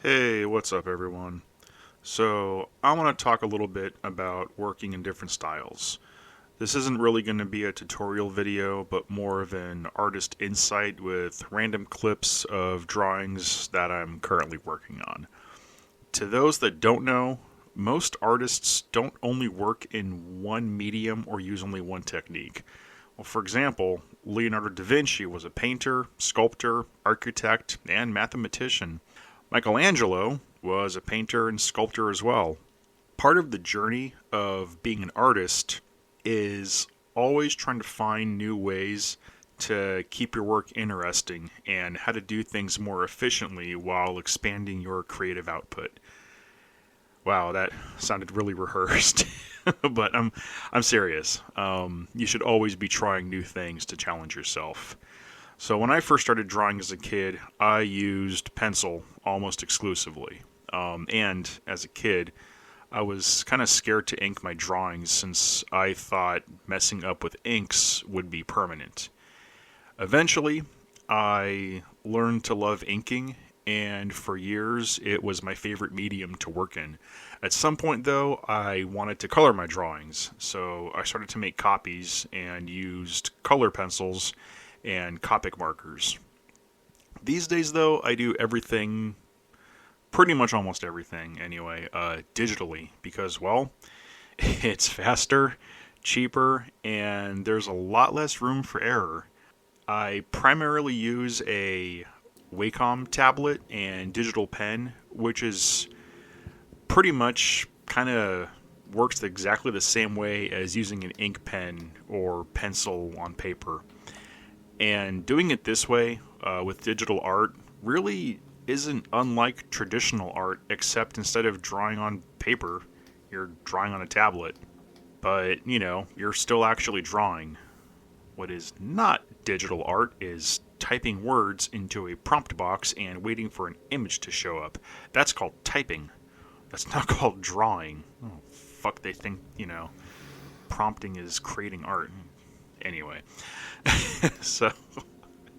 Hey, what's up, everyone? So, I want to talk a little bit about working in different styles. This isn't really going to be a tutorial video, but more of an artist insight with random clips of drawings that I'm currently working on. To those that don't know, most artists don't only work in one medium or use only one technique. Well, for example, Leonardo da Vinci was a painter, sculptor, architect, and mathematician. Michelangelo was a painter and sculptor as well. Part of the journey of being an artist is always trying to find new ways to keep your work interesting and how to do things more efficiently while expanding your creative output. Wow, that sounded really rehearsed, but I'm serious. You should always be trying new things to challenge yourself. So when I first started drawing as a kid, I used pencil almost exclusively. And as a kid, I was kind of scared to ink my drawings since I thought messing up with inks would be permanent. Eventually, I learned to love inking, and for years it was my favorite medium to work in. At some point, though, I wanted to color my drawings, so I started to make copies and used color pencils and Copic markers. These days, though, I do everything, pretty much almost everything anyway, digitally because, well, it's faster, cheaper, and there's a lot less room for error. I primarily use a Wacom tablet and digital pen, which is pretty much kind of works exactly the same way as using an ink pen or pencil on paper. And doing it this way with digital art really isn't unlike traditional art, except instead of drawing on paper, you're drawing on a tablet. But, you're still actually drawing. What is not digital art is typing words into a prompt box and waiting for an image to show up. That's called typing. That's not called drawing. Oh, fuck, they think, prompting is creating art. Anyway. so,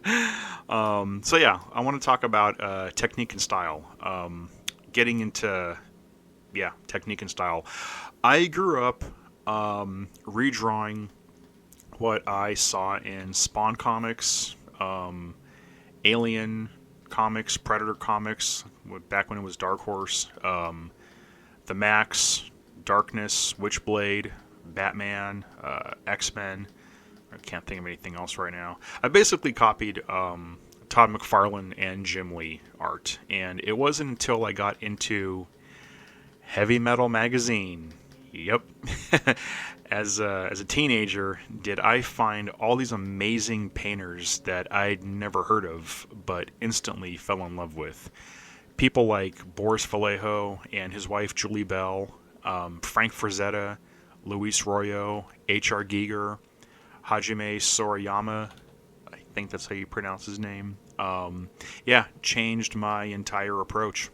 so yeah, I want to talk about technique and style. Getting into, technique and style. I grew up redrawing what I saw in Spawn comics, Alien comics, Predator comics, back when it was Dark Horse, The Max, Darkness, Witchblade, Batman, X-Men. I can't think of anything else right now. I basically copied Todd McFarlane and Jim Lee art, and it wasn't until I got into Heavy Metal Magazine, yep, as a teenager, did I find all these amazing painters that I'd never heard of, but instantly fell in love with. People like Boris Vallejo and his wife Julie Bell, Frank Frazetta, Luis Royo, H.R. Giger, Hajime Sorayama, I think that's how you pronounce his name. Changed my entire approach.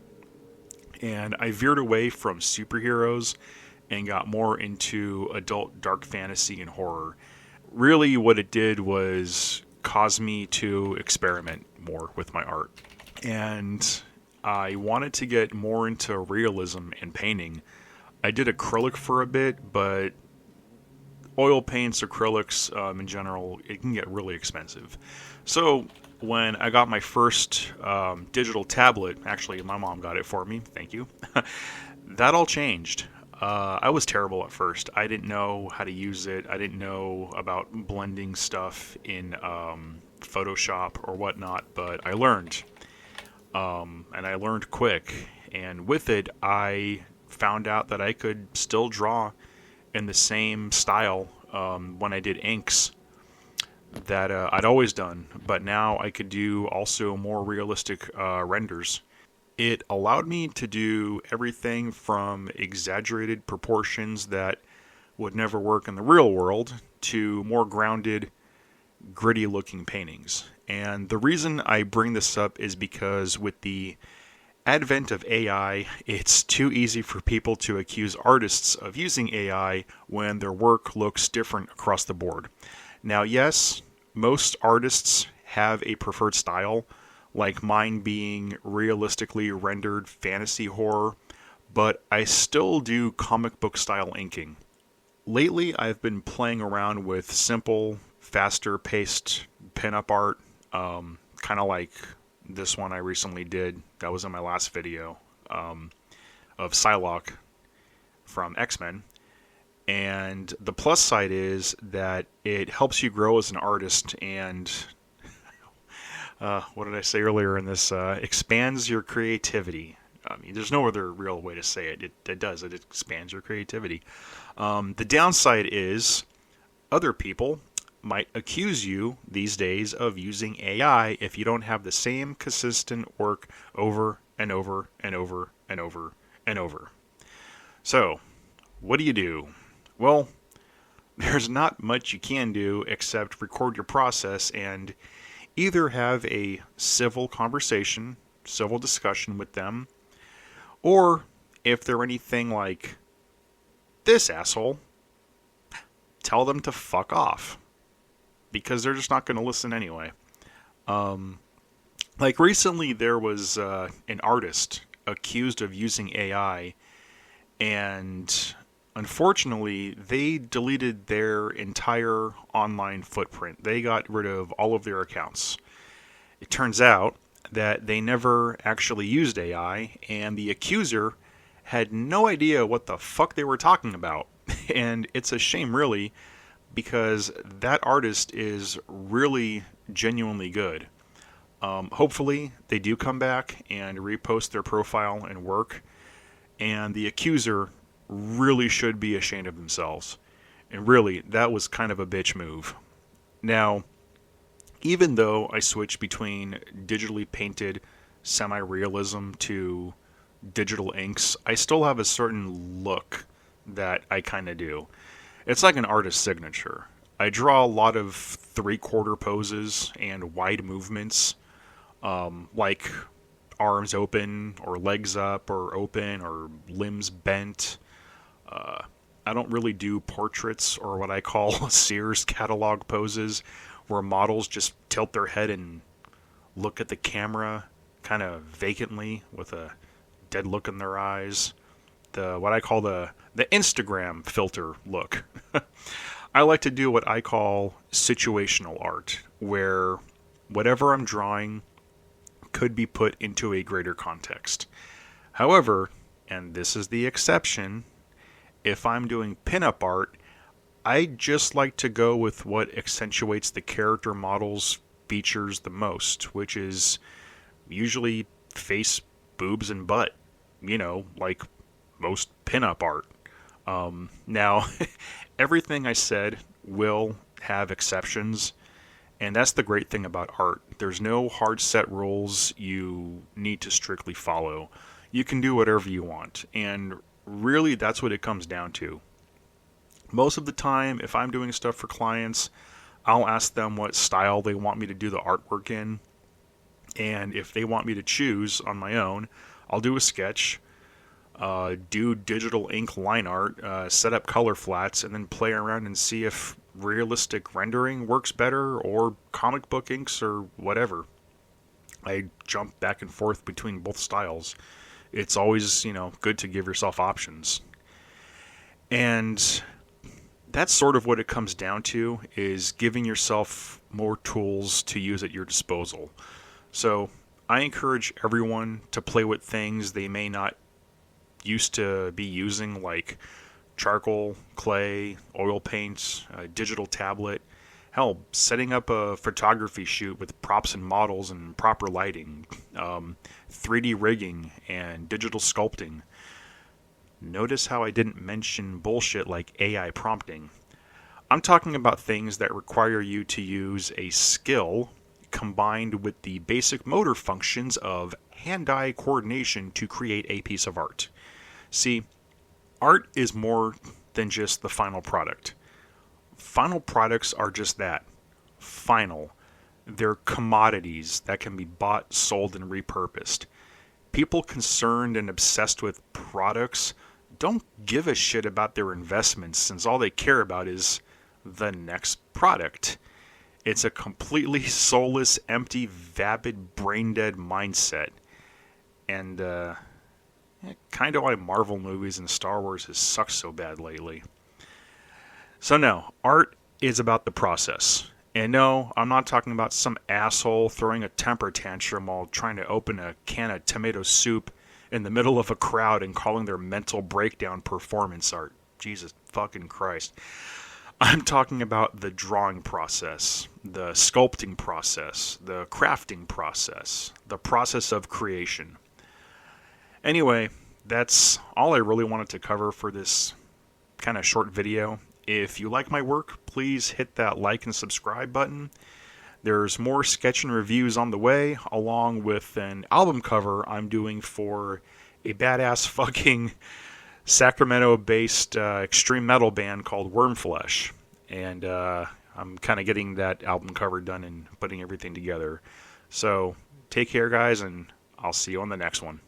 And I veered away from superheroes and got more into adult dark fantasy and horror. Really, what it did was cause me to experiment more with my art. And I wanted to get more into realism and painting. I did acrylic for a bit, but oil paints, acrylics in general, it can get really expensive. So when I got my first digital tablet, actually my mom got it for me, thank you, that all changed. I was terrible at first. I didn't know how to use it. I didn't know about blending stuff in Photoshop or whatnot, but I learned. And I learned quick. And with it, I found out that I could still draw in the same style when I did inks that I'd always done, but now I could do also more realistic renders. It allowed me to do everything from exaggerated proportions that would never work in the real world to more grounded, gritty looking paintings. And the reason I bring this up is because with the advent of AI, it's too easy for people to accuse artists of using AI when their work looks different across the board. Now, yes, most artists have a preferred style, like mine being realistically rendered fantasy horror, but I still do comic book style inking. Lately, I've been playing around with simple, faster paced pinup art, kind of like this one I recently did. That was in my last video, of Psylocke from X-Men. And the plus side is that it helps you grow as an artist and, what did I say earlier in this? Expands your creativity. I mean, there's no other real way to say it. It does. It expands your creativity. The downside is other people might accuse you these days of using AI if you don't have the same consistent work over and over and over and over and over. So, what do you do? Well, there's not much you can do except record your process and either have a civil conversation, civil discussion with them, or if they're anything like this asshole, tell them to fuck off. Because they're just not going to listen anyway. Like recently there was an artist accused of using AI, and unfortunately they deleted their entire online footprint. They got rid of all of their accounts. It turns out that they never actually used AI, and the accuser had no idea what the fuck they were talking about. And it's a shame, really, because that artist is really genuinely good. Hopefully they do come back and repost their profile and work, and the accuser really should be ashamed of themselves. And really, that was kind of a bitch move. Now, even though I switch between digitally painted semi-realism to digital inks, I still have a certain look that I kind of do. It's like an artist's signature. I draw a lot of three-quarter poses and wide movements, like arms open or legs up or open or limbs bent. I don't really do portraits or what I call Sears catalog poses, where models just tilt their head and look at the camera kind of vacantly with a dead look in their eyes. What I call the Instagram filter look. I like to do what I call situational art, where whatever I'm drawing could be put into a greater context. However, and this is the exception, if I'm doing pinup art, I just like to go with what accentuates the character model's features the most, which is usually face, boobs, and butt. You know, like most pinup art. Now, everything I said will have exceptions, and that's the great thing about art. There's no hard set rules you need to strictly follow. You can do whatever you want, and really that's what it comes down to. Most of the time, if I'm doing stuff for clients, I'll ask them what style they want me to do the artwork in, and if they want me to choose on my own, I'll do a sketch, do digital ink line art, set up color flats, and then play around and see if realistic rendering works better or comic book inks or whatever. I jump back and forth between both styles. It's always, good to give yourself options. And that's sort of what it comes down to, is giving yourself more tools to use at your disposal. So I encourage everyone to play with things they may not used to be using, like charcoal, clay, oil paints, a digital tablet. Hell, setting up a photography shoot with props and models and proper lighting, 3D rigging, and digital sculpting. Notice how I didn't mention bullshit like AI prompting. I'm talking about things that require you to use a skill combined with the basic motor functions of hand-eye coordination to create a piece of art. See, art is more than just the final product. Final products are just that, final. They're commodities that can be bought, sold, and repurposed. People concerned and obsessed with products don't give a shit about their investments, since all they care about is the next product. It's a completely soulless, empty, vapid, brain-dead mindset. And kind of why Marvel movies and Star Wars has sucked so bad lately. So no, art is about the process. And no, I'm not talking about some asshole throwing a temper tantrum while trying to open a can of tomato soup in the middle of a crowd and calling their mental breakdown performance art. Jesus fucking Christ. I'm talking about the drawing process, the sculpting process, the crafting process, the process of creation. Anyway, that's all I really wanted to cover for this kind of short video. If you like my work, please hit that like and subscribe button. There's more sketch and reviews on the way, along with an album cover I'm doing for a badass fucking Sacramento-based extreme metal band called Wormflesh. And I'm kind of getting that album cover done and putting everything together. So take care, guys, and I'll see you on the next one.